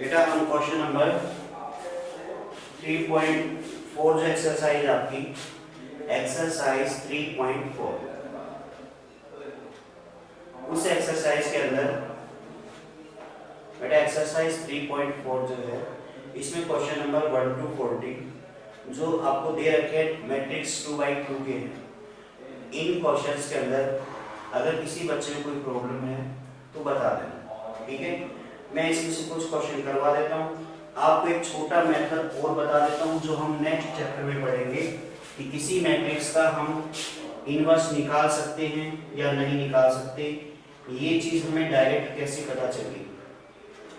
बेटा हम question number 3.4 जो एक्सरसाइज आपकी एक्सरसाइज 3.4 उस एक्सरसाइज के अंदर बेटा एक्सरसाइज 3.4 जो है इसमें क्वेश्चन नंबर 1 to 40 जो आपको दे रखे मैट्रिक्स 2/2 के हैं। इन क्वेश्चंस के अंदर अगर किसी बच्चे में कोई प्रॉब्लम है तो बता देना, ठीक है। मैं इसमें से कुछ क्वेश्चन करवा देता हूँ, आपको एक छोटा मेथड और बता देता हूँ जो हम नेक्स्ट चैप्टर में पढ़ेंगे कि किसी मैट्रिक्स का हम इनवर्स निकाल सकते हैं या नहीं निकाल सकते। ये चीज़ हमें डायरेक्ट कैसे पता चलेगी।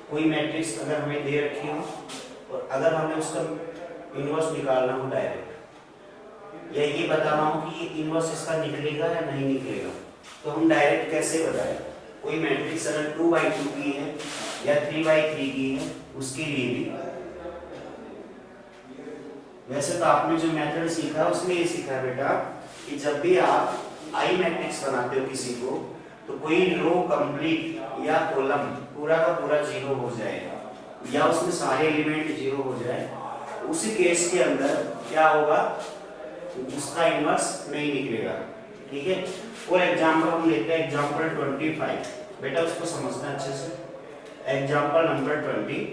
कोई मैट्रिक्स अगर हमें दे रखी हो और अगर हमें उसका इनवर्स निकालना हो डायरेक्ट, या ये बताना हो कि ये इनवर्स इसका निकलेगा या नहीं निकलेगा, तो हम डायरेक्ट कैसे बताएं। कोई मैट्रिक्स अगर 2/2 की है या 3/3 की है उसके लिए भी वैसे तो आपने जो मेथड सीखा उसमें ये सीखा बेटा कि जब भी आप आई मैट्रिक्स बनाते हो किसी को तो कोई रो कंप्लीट या कॉलम पूरा का पूरा जीरो हो जाए या उसमें सारे एलिमेंट जीरो हो जाए, उसी केस के अंदर क्या होगा, उसका इनवर्स नहीं निकलेगा, ठीक है। और एग्जांपल हम लेते हैं एग्जांपल 25, बेटा उसको समझना अच्छे से। एग्जांपल नंबर 25,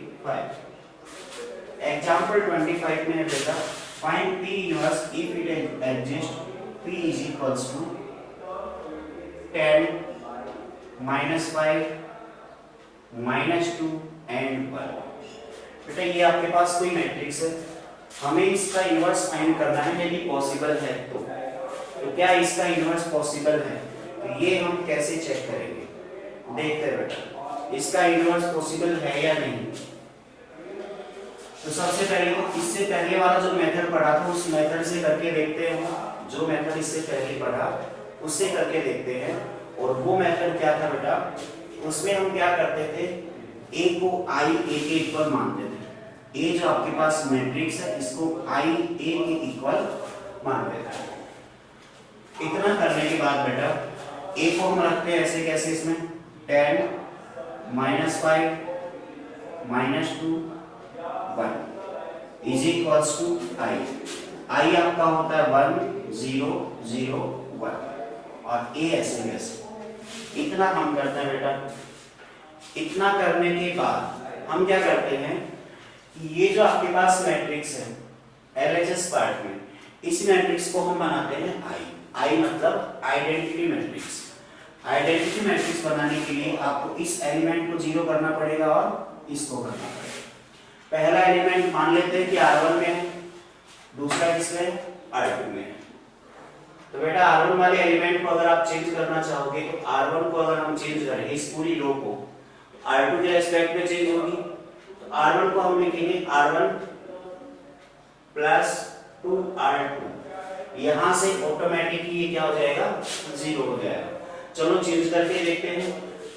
एग्जांपल 25 में बेटा find p inverse if it exist p is equals to 10 -5 -2 and 1। बेटा ये आपके पास कोई मैट्रिक्स है, हमें इसका इनवर्स फाइंड करना है यदि पॉसिबल है तो क्या इसका इनवर्स पॉसिबल है, तो ये हम कैसे चेक करेंगे। देखते हैं बेटा इसका इनवर्स पॉसिबल है या नहीं। तो सबसे पहले तो इससे पहले वाला जो मेथड पढ़ा था उस मेथड से करके देखते हैं, जो मेथड इससे पहले पढ़ा उससे करके देखते हैं। और वो मेथड क्या था बेटा, उसमें हम क्या करते थे, a को i a के इक्वल मानते थे। a जो आपके पास मैट्रिक्स है इसको i a के इक्वल मानते थे। इतना करने के बाद बेटा a को हम रखते हैं ऐसे कैसे, इसमें 10 -5 -2 1 is equals to i। i आपका होता है 1 0 0 1 और a ऐसे कैसे। इतना हम करते हैं बेटा। इतना करने के बाद हम क्या करते हैं कि ये जो आपके पास मैट्रिक्स है LHS पार्ट में, इस मैट्रिक्स को हम बनाते हैं I मतलब आइडेंटिटी मैट्रिक्स। आइडेंटिटी मैट्रिक्स बनाने के लिए आपको इस एलिमेंट को जीरो करना पड़ेगा और इसको करना पड़ेगा। पहला एलिमेंट मान लेते हैं कि R1 में है, दूसरा किसमें R2 में है। तो बेटा R1 वाले एलिमेंट को अगर आप चेंज करना चाहोगे तो R1 को अगर हम चेंज करें इस पूरी रो को R2 के रेस्पेक्ट में चेंज होगी, तो R1 को हम लिखेंगे R1 + 2R2। यहाँ से ऑटोमेटिकली ये क्या हो जाएगा, जीरो हो जाएगा। चलो चेंज करके देखते हैं।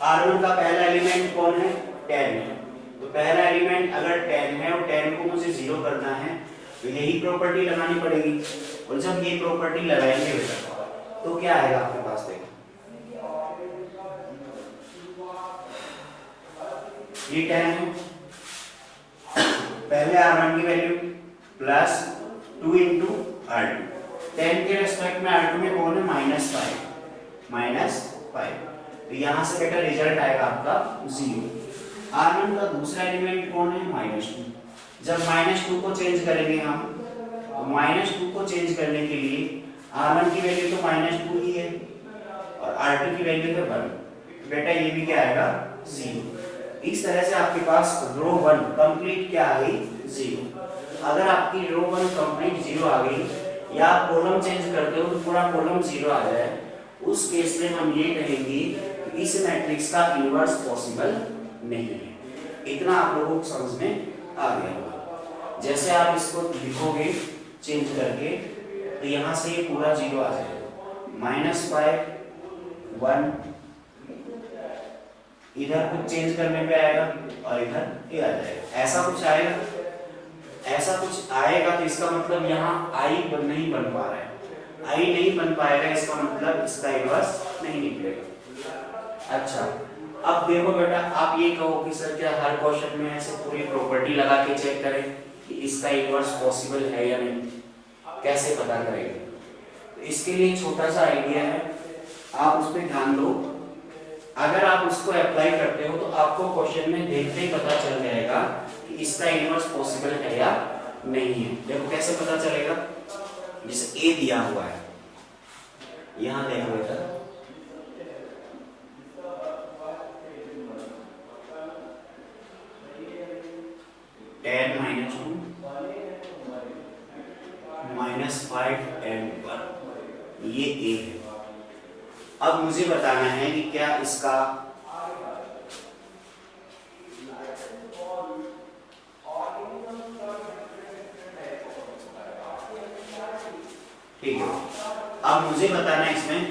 R1 का पहला एलिमेंट कौन है, 10 है। तो पहला एलिमेंट अगर 10 है और 10 को मुझे जीरो करना है तो यही प्रॉपर्टी लगानी पड़ेगी। और जब ये प्रॉपर्टी लगाएंगे बेटा तो क्या आएगा आपके पास, देखो ये 10 है, पहले R1 की वैल्यू प्लस 2 × R2। 10 के रेस्पेक्ट में R2 में कौन है, -5 तो यहाँ से बेटा रिजल्ट आएगा आपका 0। R1 का दूसरा एलिमेंट कौन है, -2। जब -2 को चेंज करेंगे हम, तो -2 को चेंज करने के लिए R1 की वैल्यू तो -2 ही है और R2 की वैल्यू तो 1, बेटा ये भी क्या आएगा, 0। इस तरह से आपके पास रो 1 कंप्लीट क्या आ गई, 0। अगर आपकी रो 1 कंप्लीट 0 आ गई या आप कॉलम चेंज करते हो तो पूरा कॉलम 0 आ जाए, उस केस में हम ये कहेंगे कि इस मैट्रिक्स का इनवर्स पॉसिबल नहीं है। इतना आप लोगों को समझ में आ गया होगा। जैसे आप इसको लिखोगे चेंज करके तो यहाँ से ये पूरा 0 आ जाएगा, -5 1 इधर कुछ चेंज करने पे आएगा और इधर ये आ जाएगा। ऐसा कुछ आएगा, ऐसा कुछ आएगा तो इसका मतलब यहाँ I नहीं बन पा रहा है। I नहीं बन पाएगा इसका मतलब इसका इनवर्स नहीं निकलेगा। अच्छा अब देखो बेटा, आप ये कहो कि सर क्या हर क्वेश्चन में ऐसे पूरी प्रॉपर्टी लगा के चेक करें कि इसका इन्वर्स पॉसिबल है या नहीं, कैसे पता करेंगे? तो इसके लिए छोटा सा आइडिया है, आप उस पर ध्यान दो। अगर आप उसको अप्लाई करते हो तो आपको क्वेश्चन में देखते ही पता चल जाएगा कि इसका इन्वर्स पॉसिबल है या नहीं है। देखो कैसे पता चलेगा, जैसे ए दिया हुआ है, यहां देखो बेटा, टेन माइनस टू -5 and 1, ये ए है। अब मुझे बताना है कि क्या इसका ठीक है, अब मुझे बताना है इसमें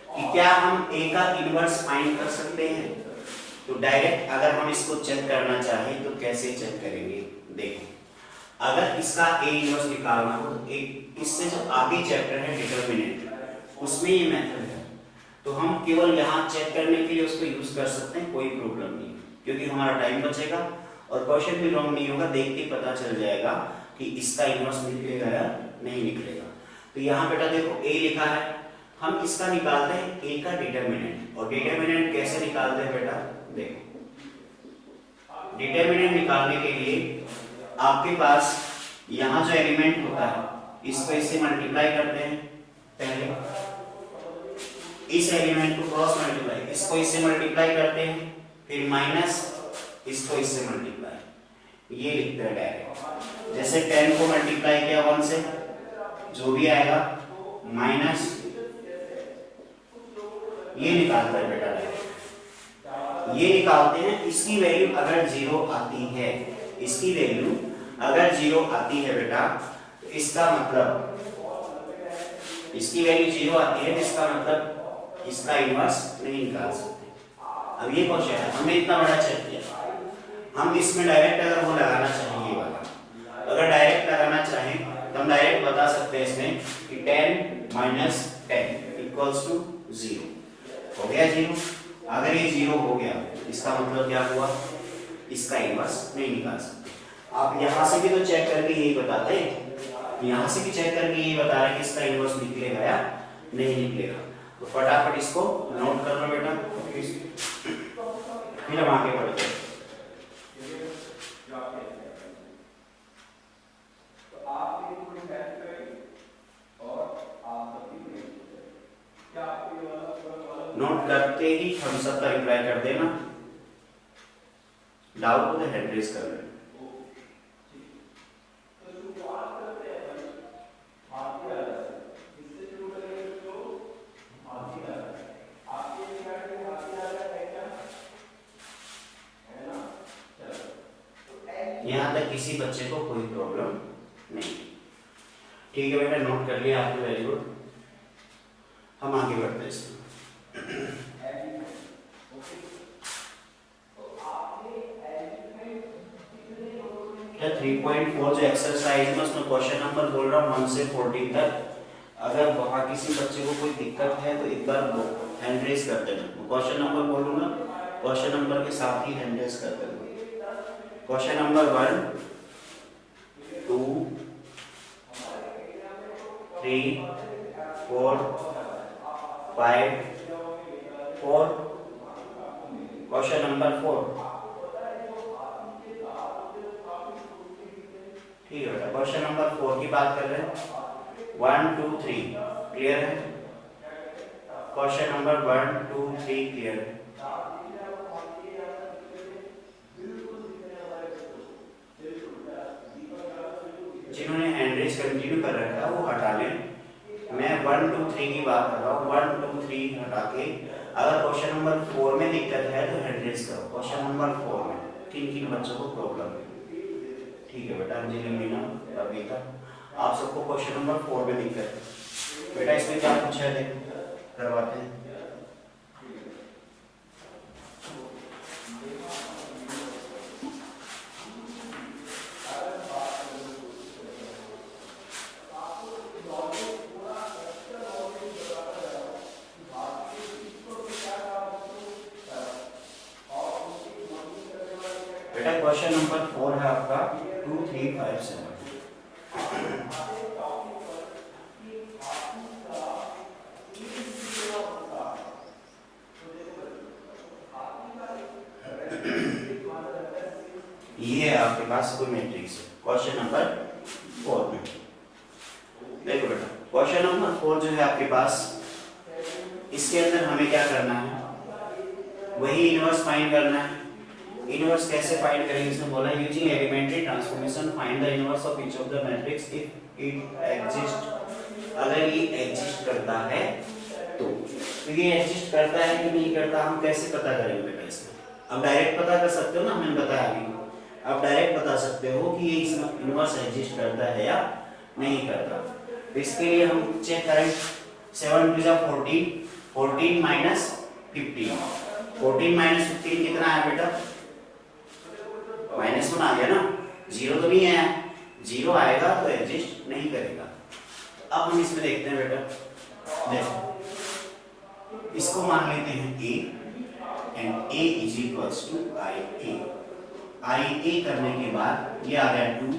कि क्या हम ए का इनवर्स फाइंड कर सकते हैं। तो डायरेक्ट अगर हम इसको चेक करना चाहें तो कैसे चेक करेंगे? देखो, अगर इसका ए इनवर्स निकालना हो तो एक इससे जो आगे चैप्टर है डिटरमिनेंट, उसमें ये मेथड है, तो हम केवल यहाँ चेक करने के लिए उसको यूज कर सकते हैं, कोई प्रॉब्लम नहीं, क्योंकि हमारा टाइम बचेगा और क्वेश्चन भी रॉन्ग नहीं होगा, देख के पता चल जाएगा कि इसका इनवर्स निकलेगा या नहीं निकलेगा। तो यहाँ बेटा देखो ए लिखा है, हम इसका निकालते हैं ए का डिटरमिनेंट। और डिटरमिनेंट कैसे निकालते हैं बेटा? देखो, डिटरमिनेंट निकालने के लिए आपके पास यहाँ जो एलिमेंट होता है इसको इससे मल्टीप्लाई करते हैं, पहले इस एलिमेंट को क्रॉस मल्टीप्लाई, इसको इससे मल्टीप्लाई करते हैं, फिर माइनस इसको इससे मल्टीप्लाई, ये लिखते हैं डायरेक्ट। जैसे 10 को मल्टीप्लाई किया 1 से, जो भी आएगा माइनस, ये निकालता है बेटा डायरेक्ट, ये निकालते हैं। इसकी वैल्यू अगर 0 आती है, इसकी वैल्यू अगर 0 आती है बेटा, तो इसका मतलब, इसकी वैल्यू 0 आती है, इसका मतलब इसका इनवर्स नहीं निकाल सकते। अब ये क्वेश्चन है, हमने इतना बड़ा चेक किया, हम इसमें डायरेक्ट अगर वो लगाना चाहें, ये वाला अगर डायरेक्ट लगाना चाहें तो हम डायरेक्ट बता सकते हैं इसमें कि 10 माइनस 10 इक्वल्स टू 0 हो गया 0। अगर ये 0 हो गया, इसका मतलब क्या हुआ? इसका इनवर्स नहीं निकाल सकते। आप यहाँ से भी तो चेक करके यही बताते हैं, यहाँ से भी चेक करके यही बता रहे हैं कि इसका इनवर्स निकलेगा या नहीं निकलेगा। तो फटाफट इसको नोट कर लो बेटा, फिर हम आगे बढ़ते हैं। नोट करते ही थम्स अप का रिप्लाई कर देना, डाउट हो तो हैंड रेज कर लेना। यहाँ तक किसी बच्चे को कोई प्रॉब्लम नहीं, ठीक है बेटा, नोट कर लिया आपने, वेरी गुड। हम आगे बढ़ते हैं इसमें। 3.4 जो एक्सरसाइज में उसमें क्वेश्चन नंबर बोल रहा हूँ 1 से 14 तक। अगर वहाँ किसी बच्चे को कोई दिक्कत है तो एक बार हैंड रेज कर देना, क्वेश्चन नंबर बोलूँगा, क्वेश्चन नंबर के साथ ही हैंड रेज कर देना। क्वेश्चन नंबर 1, 2, 3, 4, 5, 4, क्वेश्चन नंबर 4, ठीक है बेटा। क्वेश्चन नंबर 4 की बात कर रहे हैं, 1, 2, 3 क्लियर है? क्वेश्चन नंबर 1, 2, 3 क्लियर है? जिन्होंने हैंड रेज कंटिन्यू कर रखा है वो हटा लें, मैं 1, 2, 3 की बात कर रहा हूँ। 1, 2, 3 हटा के अगर क्वेश्चन नंबर 4 में दिक्कत है तो हैंड रेज करो। क्वेश्चन नंबर 4 में किन किन बच्चों को प्रॉब्लम है? ठीक है बेटा, अंजलि, मीना, कविता, आप सबको क्वेश्चन नंबर 4 में दिक्कत है बेटा। इसमें क्या पूछा है करवाते हैं। क्वेश्चन नंबर 4 है आपका 2 3 5 7। ये है आपके पास कोई मैट्रिक्स है क्वेश्चन नंबर 4 में। देखो बेटा क्वेश्चन नंबर 4 जो है आपके पास, इसके अंदर हमें क्या करना है, वही इनवर्स फाइंड करना है। इनवर्स कैसे फाइंड करेंगे, इसमें बोला using elementary transformation find the inverse of each of the matrix if it exist. अगर ये एग्जिस्ट करता है तो ये एग्जिस्ट करता है कि नहीं करता, हम कैसे पता करेंगे बेटा इसमें? अब डायरेक्ट पता कर सकते हो ना, मैंने बताया अभी। अब डायरेक्ट बता सकते हो कि ये इसमें इनवर्स एग्जिस्ट करता है या नहीं करता। तो इसके लिए हम चेक करें 7 टू 14, 14 माइनस 15, 14 माइनस 15 कितना है बेटा? -1 आ गया ना, 0 तो नहीं आया, 0 आएगा तो एग्जिस्ट नहीं करेगा। अब हम इसमें देखते हैं बेटा, देखो इसको मान लेते हैं a and a is equals to IA करने के बाद ये आ गया 2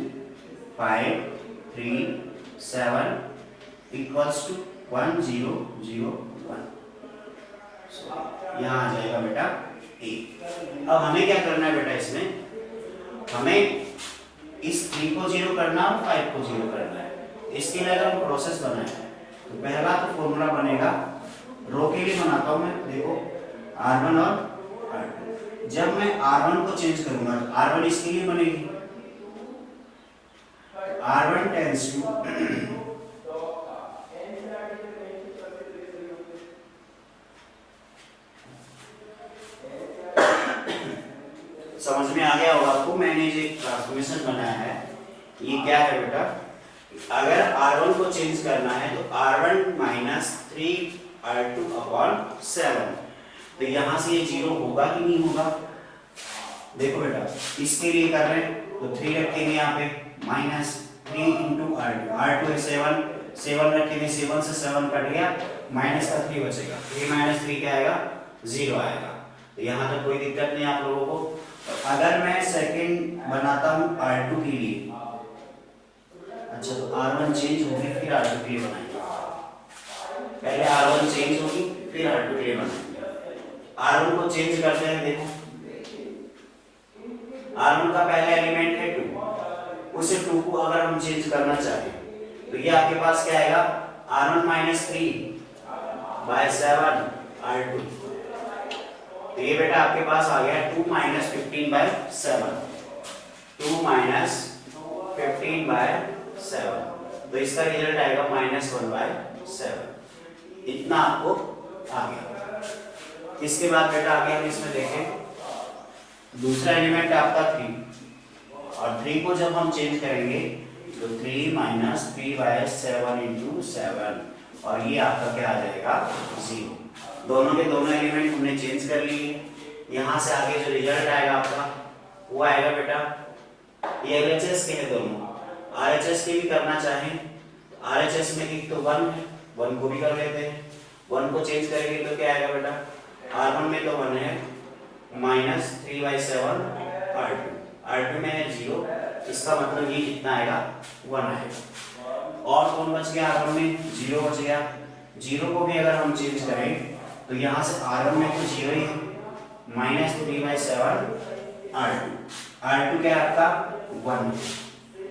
5 3 7 इक्वल्स टू 1 0 0 1। यहाँ आ जाएगा बेटा a। अब हमें क्या करना है बेटा, इसमें हमें इस 3 को 0 करना और 5 को 0 करना है। इसके लिए अगर हम प्रोसेस बनाए तो पहला तो फॉर्मूला बनेगा, रो के लिए बनाता हूं मैं, देखो R1 और R2। जब मैं R1 को चेंज करूंगा, R1 इसके लिए बनेगी, R1 टेंड्स टू समझ में आ गया होगा आपको, मैंने जो ट्रांसफॉर्मेशन बनाया है ये क्या है बेटा, अगर R1 को चेंज करना है तो R1 माइनस 3 R2 अपॉन 7। तो यहां से ये 0 होगा कि नहीं होगा? देखो बेटा इसके लिए कर रहे हैं तो 3 रखेंगे यहाँ पे, माइनस 3 इंटू R2, R2 है 7, 7 रखेंगे, 7 से 7 कट गया, माइनस का 3 बचेगा, 3 माइनस 3 क्या आएगा? 0 आएगा। तो यहाँ तक कोई दिक्कत नहीं आप लोगों को। अगर मैं सेकंड बनाता हूँ R2 के लिए, अच्छा तो R1 चेंज होगी फिर R2 के लिए बनाएंगे, पहले R1 चेंज होगी फिर R2 के लिए बनाएंगे। R1 को चेंज करते हैं, देखो R1 का पहला एलिमेंट है 2, उसे 2 को अगर हम चेंज करना चाहें तो ये आपके पास क्या आएगा, R1 माइनस 3/7 R2। तो ये बेटा आपके पास आ गया 2 माइनस 15/7, 2 माइनस 15/7। तो इसका रिजल्ट आएगा -1/7। इतना आपको आ गया। इसके बाद बेटा आगे हम इसमें देखें, दूसरा एलिमेंट है आपका 3, और 3 को जब हम चेंज करेंगे तो 3 माइनस 3/7 इंटू 7, और ये आपका क्या आ जाएगा 0। दोनों के दोनों एलिमेंट हमने चेंज कर लिए। यहाँ से आगे जो रिजल्ट आएगा आपका वो आएगा बेटा, ये LHS के हैं दोनों, RHS के भी करना चाहें RHS में एक तो 1 है, 1 को भी कर लेते हैं, 1 को चेंज करेंगे तो क्या आएगा बेटा, R1 में तो 1 है, माइनस 3/7 R2, R2 में है 0, इसका मतलब ये कितना आएगा 1 आएगा। और कौन बच गया R1 में, 0 बच गया। 0 को भी अगर हम चेंज करें तो यहाँ से R1 में तो 0 ही है, माइनस 3/7 R2 क्या है आपका 1,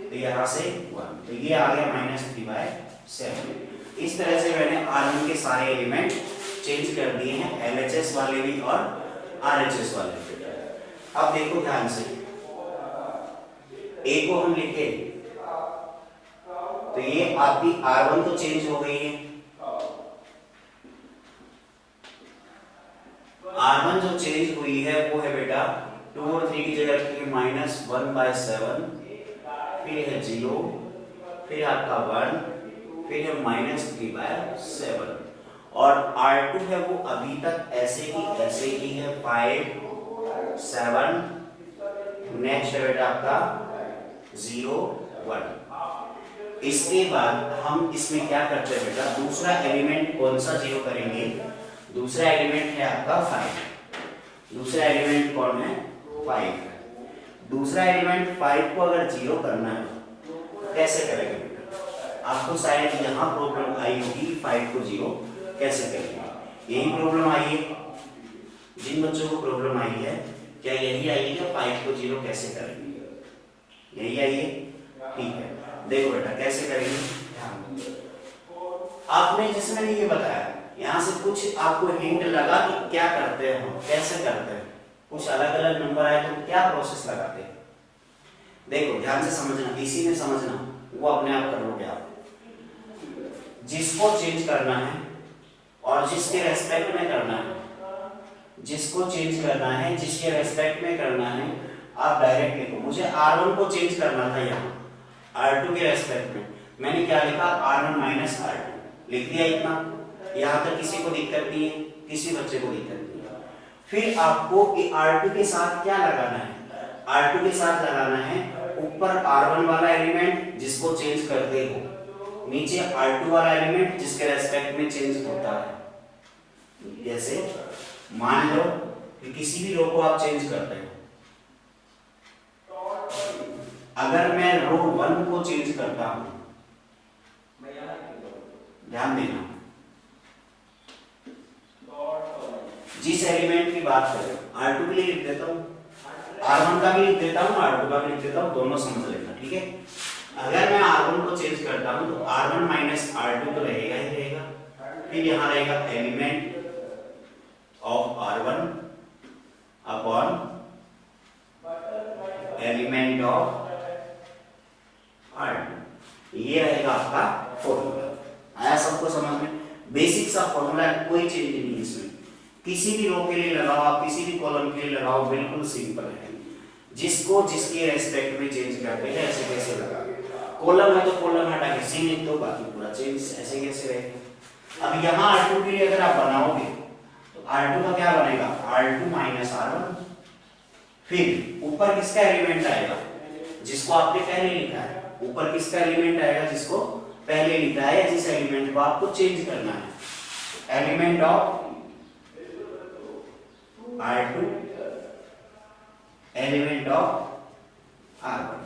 तो यहाँ से 1, तो ये आ गया -3/7। इस तरह से मैंने R1 के सारे एलिमेंट चेंज कर दिए हैं, LHS वाले भी और RHS वाले भी। अब देखो ध्यान से, A को हम लिखे तो ये आपकी R1 तो चेंज हो गई है, R1 जो चेंज हुई है वो है बेटा 2 और 3 की जगह रखिए -1/7, फिर है 0, फिर आपका 1, फिर है -3/7, और R2 है वो अभी तक ऐसे ही है 5 7, नेक्स्ट है बेटा आपका 0 1। इसके बाद हम इसमें क्या करते हैं बेटा, दूसरा एलिमेंट कौन सा 0 करेंगे, दूसरा एलिमेंट है आपका 5, दूसरा एलिमेंट कौन है 5। दूसरा एलिमेंट 5 को अगर 0 करना है तो कैसे करेंगे बेटा? आपको शायद यहाँ प्रॉब्लम आई होगी 5 को 0 कैसे करेंगे, यही प्रॉब्लम आई है जिन बच्चों को प्रॉब्लम आई है, क्या यही आई है क्या 5 को 0 कैसे करेंगे, यही आई है? ठीक है, देखो बेटा कैसे करेंगे। आपने जैसे मैंने ये बताया यहाँ से कुछ आपको हिंट लगा कि क्या करते हैं हम, कैसे करते हैं, कुछ अलग अलग नंबर आए तो क्या प्रोसेस लगाते हैं। देखो ध्यान से समझना, इसी में समझना, वो अपने आप कर लोगे आप। जिसको चेंज करना है और जिसके रेस्पेक्ट में करना है, जिसको चेंज करना है जिसके रेस्पेक्ट में करना है, आप डायरेक्ट लिखो। मुझे R1 को चेंज करना था यहाँ R2 के रेस्पेक्ट में, मैंने क्या लिखा R1 माइनस R2 लिख दिया। इतना यहाँ तक किसी को दिक्कत नहीं है, किसी बच्चे को दिक्कत नहीं है। फिर आपको R2 के साथ क्या लगाना है, R2 के साथ लगाना है ऊपर R1 वाला एलिमेंट जिसको चेंज करते हो, नीचे R2 वाला एलिमेंट जिसके रेस्पेक्ट में चेंज होता है। जैसे मान लो कि किसी भी रो को आप चेंज करते हो, अगर मैं रो 1 को चेंज करता हूं, ध्यान देना, जिस एलिमेंट की बात करें R2 के लिए लिख देता हूं, R1 का भी लिख देता हूं, R2 का भी लिख देता हूं, दोनों समझ लेना, ठीक है। अगर मैं R1 को चेंज करता हूं तो R1 माइनस R2 तो रहेगा ही रहेगा, फिर यहां रहेगा element of R1 upon element of R2, ये रहेगा आपका फॉर्मूला। आया सबको समझ में? बेसिक सा फॉर्मूला है, कोई चेंज नहीं है इसमें। किसी भी रो के लिए लगाओ आप, किसी भी कॉलम के लिए लगाओ, बिल्कुल सिंपल है। जिसको जिसके रेस्पेक्ट में चेंज करते हैं ऐसे कैसे लगा, कॉलम है तो कॉलम हटा के सी लिख दो, बाकी पूरा चेंज ऐसे कैसे रहेगा। अब यहाँ R2 के लिए अगर आप बनाओगे तो R2 का क्या बनेगा R2 माइनस R1, फिर ऊपर किसका एलिमेंट आएगा जिसको आपने पहले लिखा है, ऊपर किसका एलिमेंट आएगा जिसको पहले लिखा है, जिस एलिमेंट को आपको चेंज करना है, element of R2 element of R1।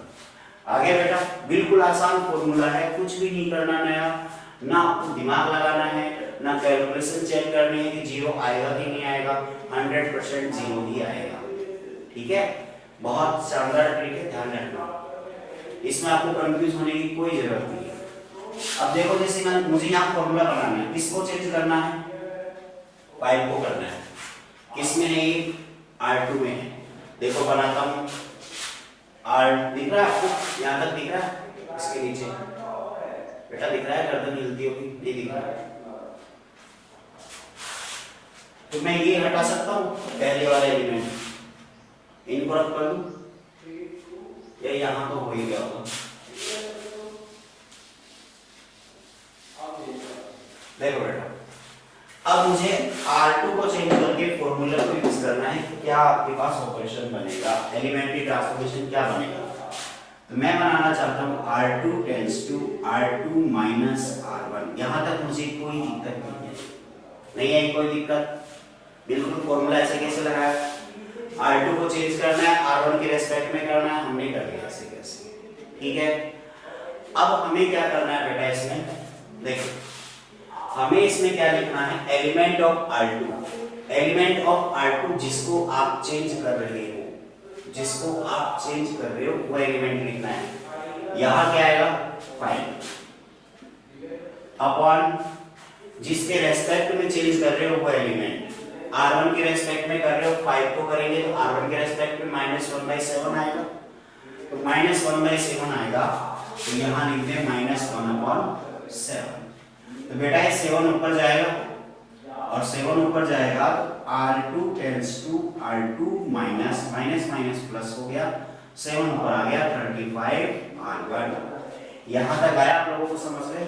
आगे बेटा बिल्कुल आसान फॉर्मूला है, कुछ भी नहीं करना नया, ना आपको दिमाग लगाना है, ना कैलकुलेशन चेक करनी है कि जीरो आएगा कि नहीं आएगा, 100% जीरो ही आएगा, ठीक है। बहुत शानदार ट्रिक है, ध्यान रखना, इसमें आपको कंफ्यूज होने की कोई जरूरत नहीं है। अब देखो जैसे मुझे यहाँ फॉर्मूला बनाना है, किसको चेंज करना है 5 को करना है, किसमें है ये R2 में है। देखो बनाता हूँ, R दिख रहा है आपको, यहाँ तक दिख रहा है, इसके नीचे बेटा दिख रहा है, गर्दन हिलती होगी, ये दिख रहा है, तो मैं ये हटा सकता हूँ पहले वाला एलिमेंट, इनको रख कर दूं, या यहाँ तो हो ही गया होगा। देखो बेटा अब मुझे R2 को चेंज करके फॉर्मूला को यूज करना है कि क्या आपके पास ऑपरेशन बनेगा, एलिमेंट्री ट्रांसफॉर्मेशन क्या बनेगा। तो मैं बनाना चाहता हूँ R2 tends to R2 minus R1। यहाँ तक मुझे कोई दिक्कत नहीं है, नहीं आई कोई दिक्कत, बिल्कुल फॉर्मूला ऐसे कैसे लगाया, R2 को चेंज करना है, R1 के रेस्पेक्ट में करना है, हमने कर लिया ऐसे कैसे, ठीक है। अब हमें क्या करना है बेटा, इसमें देखो हमें इसमें क्या लिखना है, element of R2, element of R2 जिसको आप चेंज कर रहे हो, जिसको आप चेंज कर रहे हो वो एलिमेंट लिखना है। यहां क्या आएगा 5 अपॉन जिसके रेस्पेक्ट में चेंज कर रहे हो वो एलिमेंट, R1 के रेस्पेक्ट में कर रहे हो 5 को करेंगे तो R1 के रेस्पेक्ट में -1/7 आएगा, तो -1/7 आएगा, तो यहां लिख दे -1/7। तो बेटा ये 7 ऊपर जाएगा और 7 ऊपर जाएगा तो R2 tends to R2 minus minus minus plus हो गया, 7 ऊपर आ गया 35 R1। यहां तक आया आप लोगों को समझ में?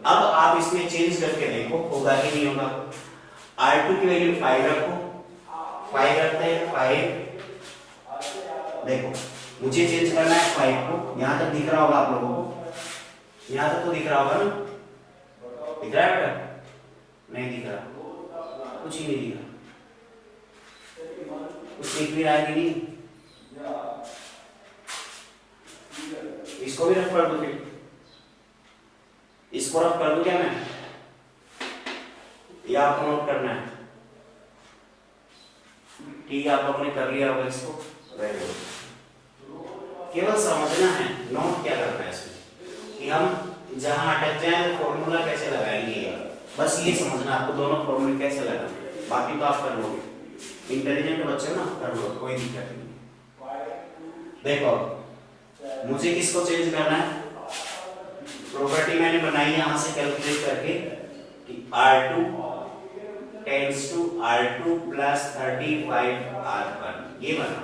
अब आप इसमें चेंज करके देखो होगा कि नहीं होगा। R2 की वैल्यू 5 रखो, 5 रखते हैं 5, देखो मुझे चेंज करना है 5 को, यहां तक दिख रहा होगा आप लोगों को, यहां तक तो दिख रहा होगा ना, दिख रहा है बेटा? नहीं दिख रहा, कुछ ही नहीं दिख रहा, कुछ दिख भी रहा है कि नहीं? इसको भी रफ कर दूं, फिर इसको रफ कर दूं क्या मैं, या आपको नोट करना है? ठीक है, आप लोगों ने कर लिया होगा इसको, वेरी गुड। केवल समझना है नोट क्या करना है इसमें, कि हम जहां अटक जाए तो फॉर्मूला कैसे लगाएंगे, बस ये समझना आपको, दोनों फॉर्मूले कैसे लगाएंगे, बाकी तो आप कर लोगे, इंटेलिजेंट बच्चे ना, कर लो, कोई दिक्कत नहीं। देखो मुझे किसको चेंज करना है, प्रॉपर्टी मैंने बनाई है यहां से कैलकुलेट करके कि R2 tends to R2 plus 35 R1, ये बना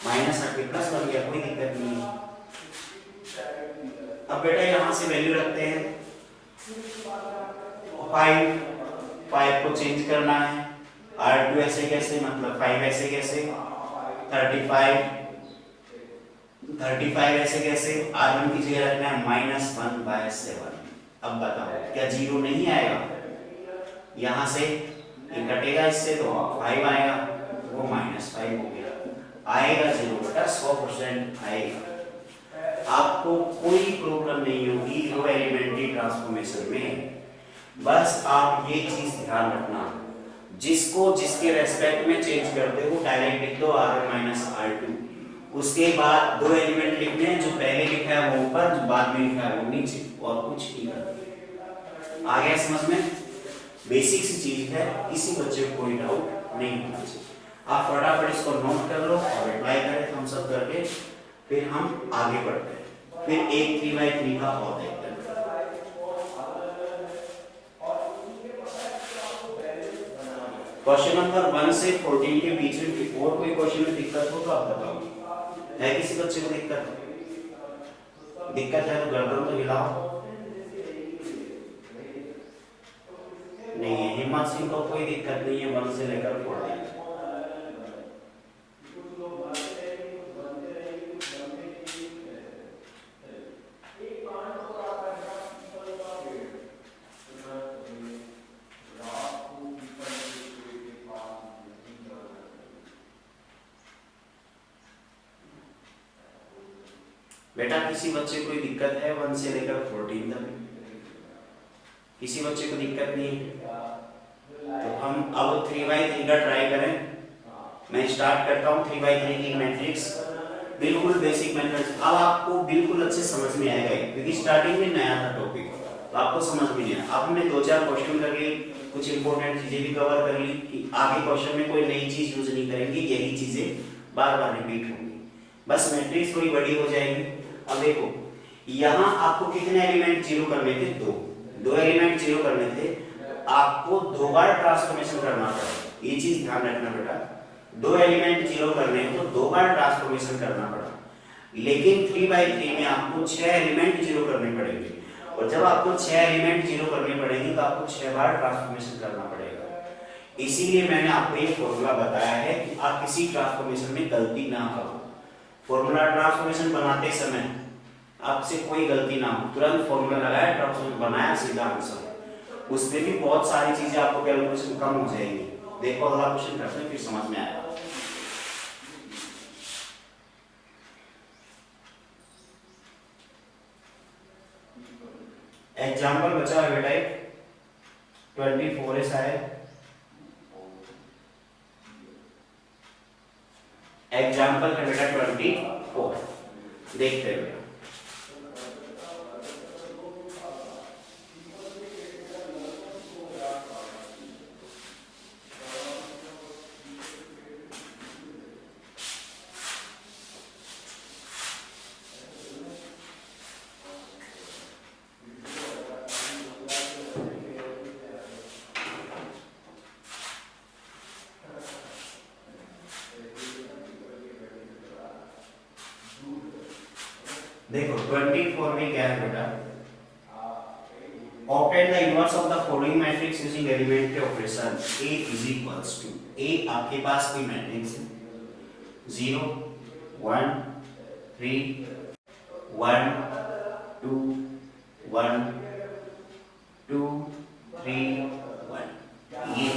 माइनस R2 प्लस बन गया, कोई दिक्कत नहीं है। अब बेटा यहां से वैल्यू रखते हैं, 5 को चेंज करना है, R2 ऐसे कैसे, मतलब 5 ऐसे कैसे, 35 ऐसे कैसे, R1 की जगह रखना है -1/7। अब बताओ क्या जीरो नहीं आएगा, यहां से ये कटेगा, इससे तो 5 आएगा, वो -5 हो गया, आएगा जीरो बेटा, 100% आएगा। आपको कोई प्रॉब्लम नहीं होगी रो एलिमेंट्री ट्रांसफॉर्मेशन में, बस आप ये चीज ध्यान रखना, जिसको जिसके रेस्पेक्ट में चेंज करते हो डायरेक्ट लिख दो R1 - R2, उसके बाद दो एलिमेंट लिखने हैं, जो पहले लिखा है वो ऊपर, जो बाद में लिखा है वो नीचे, और कुछ नहीं करना। आ गया समझ में, बेसिक सी चीज है, किसी बच्चे को कोई डाउट नहीं होना चाहिए। आप फटाफट इसको नोट कर लो और अप्लाई करें हम सब करके, फिर हम आगे बढ़ते हैं, फिर एक 3/3 का और देखते हैं। क्वेश्चन नंबर 1 से 14 के बीच में और कोई क्वेश्चन में दिक्कत हो तो आप बताओ, है किसी बच्चे को दिक्कत? दिक्कत है तो गर्दन तो हिलाओ। नहीं है, हिम्मत सिंह को कोई दिक्कत नहीं है, 1 से लेकर 14। बेटा किसी बच्चे को कोई दिक्कत है 1 से लेकर 14 तक? किसी बच्चे को दिक्कत नहीं है? तो हम अब 3/3 का ट्राई करें। मैं स्टार्ट करता हूँ 3/3 की मैट्रिक्स, बिल्कुल बेसिक मेथड्स। अब आपको बिल्कुल अच्छे समझ में आएगा, क्योंकि स्टार्टिंग में नया था टॉपिक, तो आपको समझ में नहीं आया। अब हमने 2-4 क्वेश्चन कर लिए, कुछ इंपॉर्टेंट चीजें भी कवर कर ली, कि आगे क्वेश्चन में कोई नई चीज यूज नहीं करेंगे, यही चीजें बार बार रिपीट होंगी, बस मैट्रिक्स थोड़ी बड़ी हो जाएगी। अब देखो यहाँ आपको कितने एलिमेंट जीरो करने थे, दो एलिमेंट जीरो करने थे, आपको 2 बार ट्रांसफॉर्मेशन करना पड़ा, ये चीज ध्यान रखना बेटा। 2 एलिमेंट जीरो करने हैं तो 2 बार ट्रांसफॉर्मेशन करना पड़ा, लेकिन 3/3 में आपको 6 एलिमेंट जीरो करने पड़ेंगे, और जब आपको 6 एलिमेंट जीरो करने पड़ेंगे तो आपको 6 बार ट्रांसफॉर्मेशन करना पड़ेगा। इसीलिए मैंने आपको ये फॉर्मूला बताया है कि आप किसी ट्रांसफॉर्मेशन में गलती ना करो। फॉर्मूला ट्रांसफॉर्मेशन बनाते समय आपसे कोई गलती ना हो, तुरंत फॉर्मूला लगाया, ट्रांसफॉर्मेशन बनाया, सीधा आंसर। उसमें भी बहुत सारी चीजें आपको कैलकुलेशन कम हो जाएगी। देखो अगला क्वेश्चन करते हैं, फिर समझ में आएगा। एग्जाम्पल बचा है बेटा 24 ऐसा है, एग्जाम्पल है बेटा 24, देखते हैं बेटा। देखो 24 में क्या है बेटा, obtain the inverse of the following matrix using elementary operation A is equals to, A आपके पास कोई मैट्रिक्स है 0 1 3 1 2 1 2 3 1, ये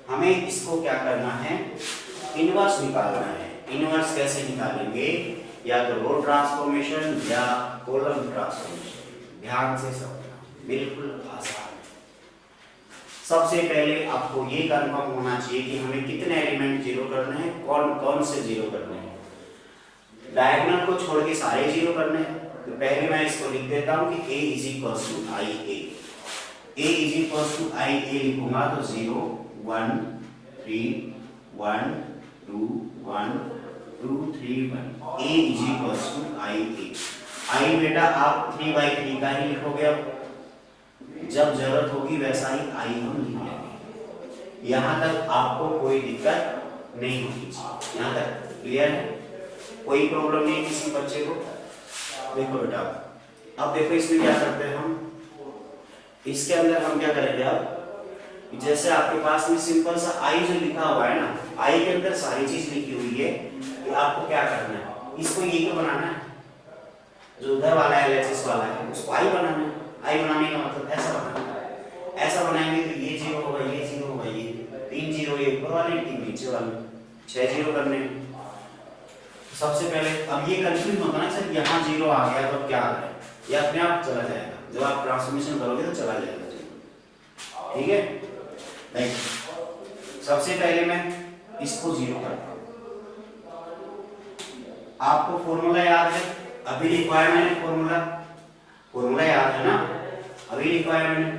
हमें इसको क्या करना है, इनवर्स निकालना है। इनवर्स कैसे निकालेंगे, या तो रो ट्रांसफॉर्मेशन या कॉलम ट्रांसफॉर्मेशन। ध्यान से समझना, बिल्कुल आसान है। सबसे पहले आपको ये कंफर्म होना चाहिए कि हमें कितने एलिमेंट जीरो करने हैं, कौन कौन से जीरो करने हैं। डायगोनल को छोड़ के सारे जीरो करने हैं। तो पहले मैं इसको लिख देता हूं कि a इज इक्वल टू आई ए लिखूंगा तो 0 1 3 1 2 1 2 3 1 a इज इक्वल टू आई बेटा आप 3/3 का ही लिखोगे। अब जब जरूरत होगी वैसा ही आई हम लिख लेंगे। यहां तक आपको कोई दिक्कत नहीं होगी। यहां तक क्लियर है, कोई प्रॉब्लम नहीं किसी बच्चे को। देखो बेटा अब देखो इसमें क्या करते हैं हम, इसके अंदर हम क्या करेंगे। अब जैसे आपके पास में सिंपल सा आई जो लिखा हुआ है ना, आई के अंदर सारी चीज लिखी हुई है कि आपको क्या करना है, इसको ये तो बनाना है। जो उधर वाला है एलएचएस वाला है उसको आई बनाना है। आई बनाने का मतलब ऐसा बनाना है। ऐसा बनाएंगे तो ये 0 होगा, ये 0 होगा, ये 3 0 ये ऊपर वाले 3 नीचे वाले 6 0 करने हैं। सबसे पहले अब ये कंफ्यूज होता है ना सर, यहाँ 0 आ गया तो क्या आ रहा है, ये अपने आप चला जाएगा। जब आप ट्रांसफॉर्मेशन करोगे तो चला जाएगा। ठीक है, देखिए सबसे पहले मैं इसको 0 करता हूँ। आपको फॉर्मूला याद है, अभी लिखवाया मैंने फॉर्मूला याद है ना, अभी लिखवाया मैंने।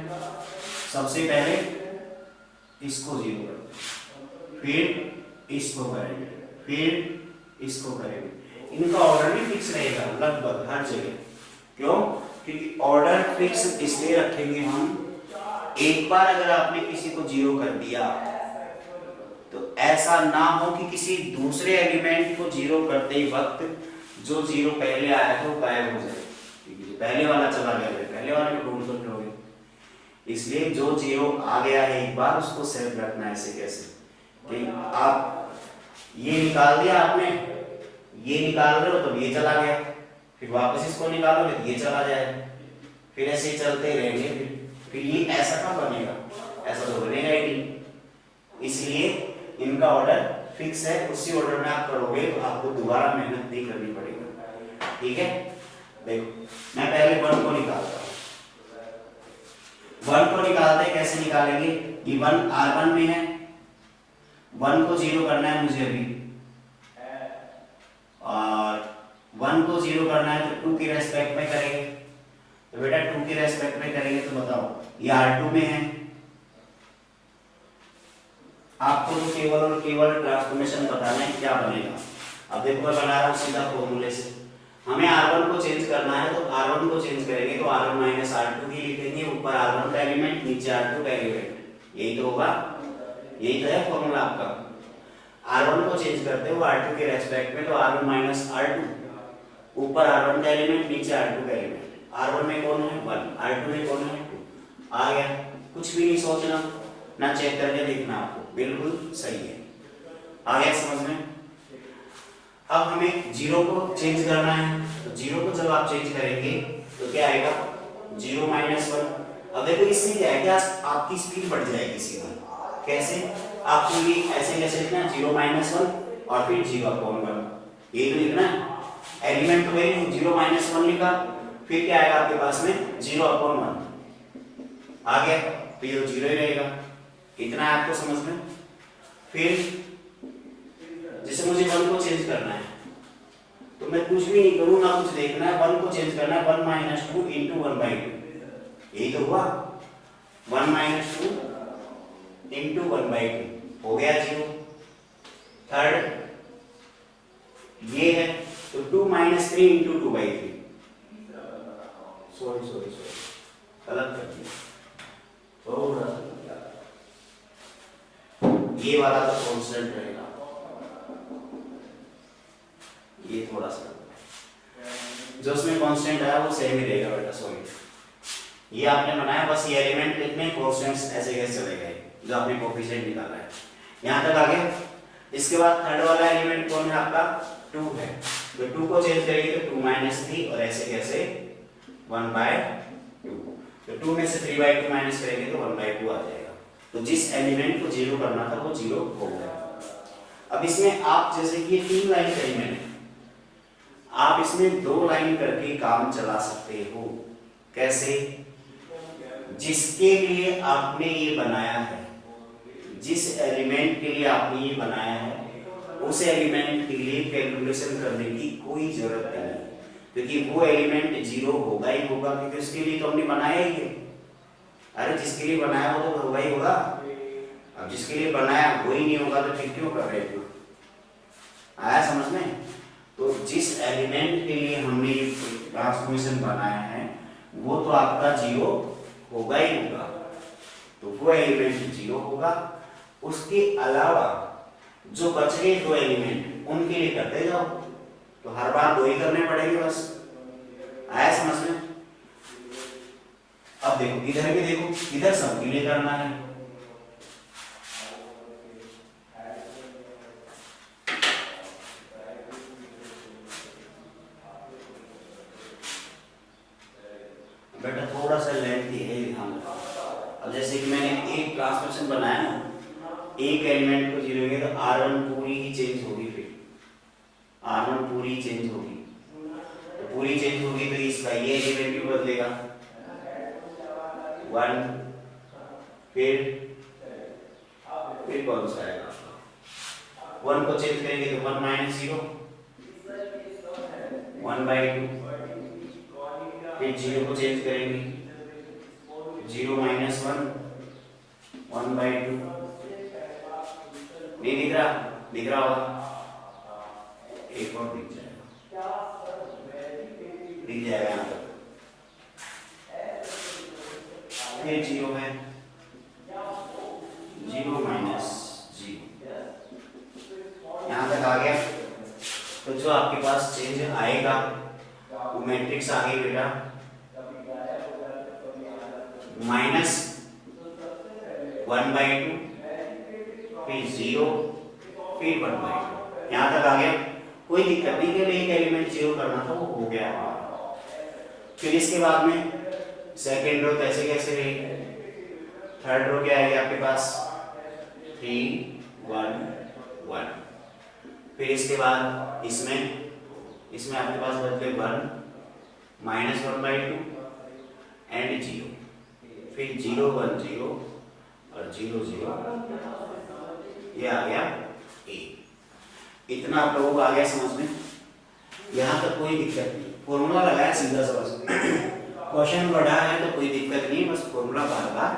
सबसे पहले इसको 0 करें, फिर इसको करेंगे, फिर इसको करेंगे। इनका ऑर्डर भी फिक्स रहेगा लगभग हर जगह। क्यों? क्योंकि ऑर्डर फिक्स इसलिए रखेंगे हम, एक बार अगर आपने किसी को 0 कर दिया तो ऐसा ना हो कि किसी दूसरे एलिमेंट को 0 करते वक्त जो 0 पहले आया था वो गायब हो जाए। पहले वाला चला गया, पहले वाले को ढूंढ कर लोगे। इसलिए जो 0 आ गया है एक बार उसको सेव रखना। ऐसे कैसे कि आप ये निकाल दिया आपने, ये निकाल रहे हो तो ये चला गया, फिर वापस इसको निकालोगे तो ये चला जाएगा, फिर ऐसे ही चलते रहेंगे। फिर ये ऐसा कहाँ बनेगा, ऐसा तो बनेगा ही नहीं। इसलिए इनका ऑर्डर फिक्स है, उसी ऑर्डर में आप करोगे तो आपको दोबारा मेहनत नहीं करनी पड़ेगी। ठीक है, देखो मैं पहले 1 को निकालता हूँ। 1 को निकालते हैं, कैसे निकालेंगे, ये 1 R1 में है, 1 को 0 करना है मुझे अभी, और 1 को 0 करना है तो 2 की रेस्पेक्ट में करेंगे। तो बेटा 2 की रेस्पेक्ट में करेंगे तो बताओ ये R2 में है। आपको तो केवल और केवल ट्रांसफॉर्मेशन बताना है क्या बनेगा। अब देखो मैं बना रहा हूँ सीधा फॉर्मूले से। हमें R1 को चेंज करना है तो R1 को चेंज करेंगे तो R1 माइनस R2 ही लिखेंगे, ऊपर R1 का एलिमेंट नीचे R2 का एलिमेंट। यही तो होगा, यही तो है फॉर्मूला आपका। R1 को चेंज करते हो R2 के रेस्पेक्ट में तो R1 माइनस R2, ऊपर R1 का एलिमेंट नीचे R2 का एलिमेंट। R1 में कौन है 1, R2 में कौन है 2। आ गया, कुछ भी नहीं सोचना ना चेक करके देखना, आपको बिल्कुल सही है। आ गया समझ में। अब हमें 0 को चेंज करना है तो 0 को जब आप चेंज करेंगे तो क्या आएगा 0 माइनस 1। अब देखो इससे क्या है कि आपकी स्पीड बढ़ जाएगी सीधा। कैसे, आपको ये ऐसे कैसे लिखना है 0 माइनस 1 और फिर 0/1, ये तो लिखना है। एलिमेंट तो वही 0 माइनस 1 लिखा, फिर क्या आएगा आपके पास में 0/1 आ गया, तो ये 0 ही रहेगा। इतना है आपको समझ में। फिर जैसे मुझे 1 को चेंज करना है तो मैं कुछ भी नहीं करूँ ना कुछ देखना है, 1 को चेंज करना है 1 माइनस 2 इंटू 1/2, यही तो हुआ 1 माइनस 2 इंटू 1/2 हो गया 0। थर्ड ये है तो 2 माइनस 3 इंटू 2/3, सॉरी गलत कर दिया थोड़ा सा, ये वाला तो कांस्टेंट रहेगा, ये थोड़ा सा जो उसमें कांस्टेंट है वो सेम ही रहेगा बेटा। सॉरी ये आपने बनाया, बस ये एलिमेंट कितने कांस्टेंट्स ऐसे कैसे चले गए जो आपने कोफिशिएंट निकाला है। यहां तक आ गया। इसके बाद थर्ड वाला एलिमेंट कौन है आपका 2 है, तो 2 को चेंज करेंगे तो 2 माइनस 3 और ऐसे कैसे 1/2, तो 2 में से 3/2 माइनस करेंगे तो 1/2 आ जाएगा। तो जिस एलिमेंट को 0 करना था वो 0 हो गया। अब इसमें आप जैसे कि 3 लाइन एलिमेंट, आप इसमें 2 लाइन करके काम चला सकते हो। कैसे? जिसके लिए आपने ये बनाया है, जिस एलिमेंट के लिए आपने ये बनाया है, उस एलिमेंट के लिए कैलकुलेशन करने की कोई जरूरत नहीं, क्योंकि वो एलिमेंट 0 होगा ही होगा, क्योंकि उसके लिए तो हमने बनाया ही है। अरे जिसके लिए बनाया वो तो होगा ही होगा। अब जिसके लिए बनाया वो ही नहीं होगा तो फिर क्यों कर रहे थे? आया समझ में? तो जिस एलिमेंट के लिए हमने ट्रांसफॉर्मेशन बनाया है वो तो आपका 0 होगा ही होगा, तो वो एलिमेंट 0 होगा। उसके अलावा जो बच गए 2 एलिमेंट उनके लिए करते जाओ, तो हर बार 2 ही करने पड़ेंगे बस। आया समझ में? अब देखो इधर भी देखो, इधर सबके लिए करना है। बेटा थोड़ा सा लेंथी है, ध्यान रखो। अब जैसे कि मैंने एक ट्रांसफॉर्मेशन बनाया ना, एक एलिमेंट को 0 किया तो R1 पूरी ही चेंज होगी, फिर R1 पूरी चेंज होगी, तो पूरी चेंज होगी तो इसका ये एलिमेंट भी बदलेगा 1, फिर कौन सा आएगा? 1 को चेंज करेंगे तो 1 माइनस 0, 1/2, फिर 0 को चेंज करेंगे 0 माइनस 1, 1/2। नहीं दिख रहा? दिख रहा होगा, एक और दिख जाएगा, दिख जाएगा यहाँ तक। फिर 0 है, 0 माइनस 0, यहाँ तक आ गया। तो जो आपके पास चेंज आएगा वो मैट्रिक्स आ गई बेटा -1/2, फिर 0, फिर 1/2। यहाँ तक आ गया, कोई दिक्कत नहीं, केवल एक एलिमेंट 0 करना था, वो हो गया हमारा। फिर इसके बाद में सेकेंड रो कैसे कैसे रहेगी? थर्ड रो क्या आएगी आपके पास? 3, 1, 1। फिर इसके बाद इसमें आपके पास बचते 1, -1/2 एंड 0, फिर 0, 1, 0 और 0, 0, ये आ गया A। इतना आप लोगों को आ गया समझ में? यहाँ तक कोई दिक्कत नहीं, फॉर्मूला लगाया सीधा समझ में। क्वेश्चन बढ़ा है तो कोई दिक्कत नहीं, बस फॉर्मूला बार बार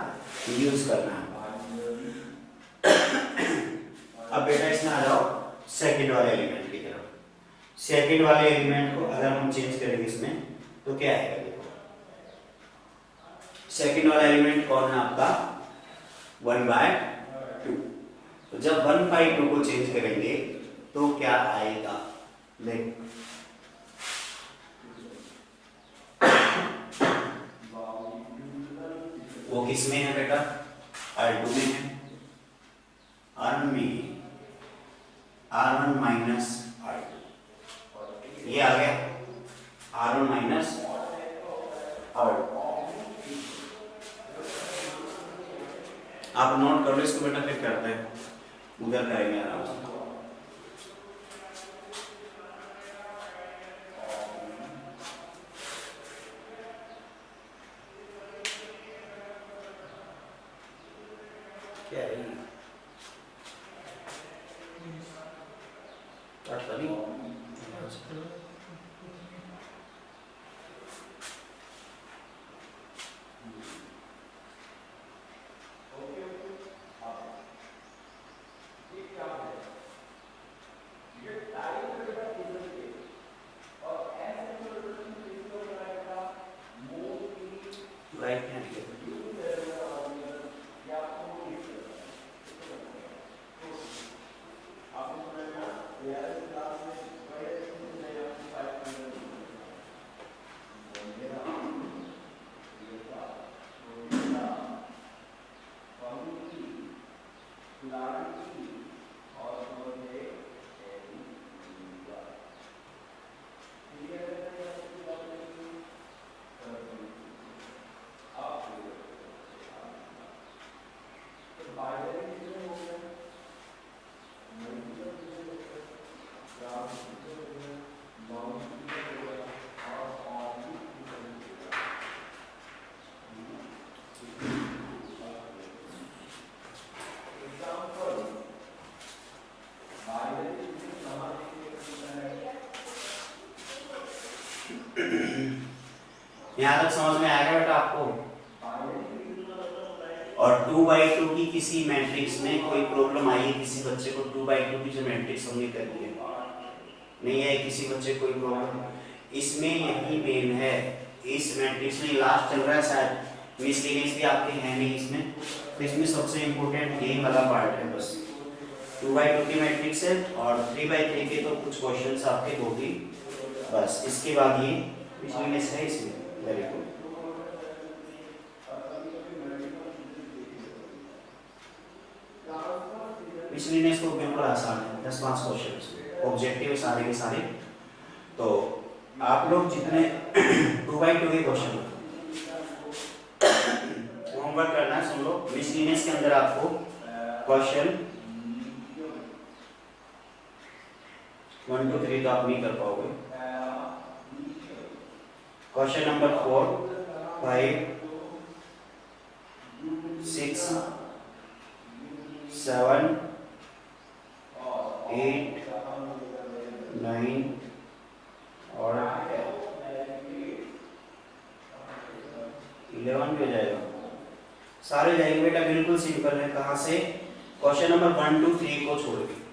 यूज करना है। अब बेटा इसमें आ जाओ सेकंड वाले एलिमेंट की तरफ। सेकंड वाले एलिमेंट को अगर हम चेंज करेंगे इसमें तो क्या आएगा? देखो सेकंड वाला एलिमेंट कौन है आपका? 1/2। तो जब 1/2 को चेंज करेंगे तो क्या आएगा? देख वो किस में है बेटा? R2 में है, R1 में, R1 माइनस R2, ये आ गया R1 माइनस R2। आप नोट कर लो इसको बेटा, फिर करते हैं, उधर करेंगे आराम से। क्या है राइट हैंड के यहाँ तक समझ में आएगा बेटा आपको? और 2/2 की किसी मैट्रिक्स में कोई प्रॉब्लम आई है किसी बच्चे को 2/2 की जो मैट्रिक्स होंगी करनी है, नहीं है किसी बच्चे को कोई प्रॉब्लम? इसमें यही मेन है, इस मैट्रिक्स में लास्ट चल रहा है शायद, मिसलिनियस भी आपके हैं नहीं इसमें, तो इसमें सबसे इम्पोर्टेंट यही वाला पार्ट है बस। 2/2 की मैट्रिक्स है और 3/3 के तो कुछ क्वेश्चंस आपके होगी बस, इसके बाद ये मिसलिनियस है इसमें। Very good. मिसलिनियस तो बिल्कुल आसान है, 10-5 क्वेश्चन ऑब्जेक्टिव है सारे के सारे। तो आप लोग जितने 2/2 के क्वेश्चन होमवर्क करना है, सुन लो। मिसलिनियस के अंदर आपको क्वेश्चन 1 2 3 तो आप नहीं कर पाओगे। क्वेश्चन नंबर 4 5 6 7 8 9 और 11 भी हो जाएगा, सारे जाएंगे बेटा, बिल्कुल सिंपल है। कहाँ से? क्वेश्चन नंबर 1 2 3 को छोड़ के।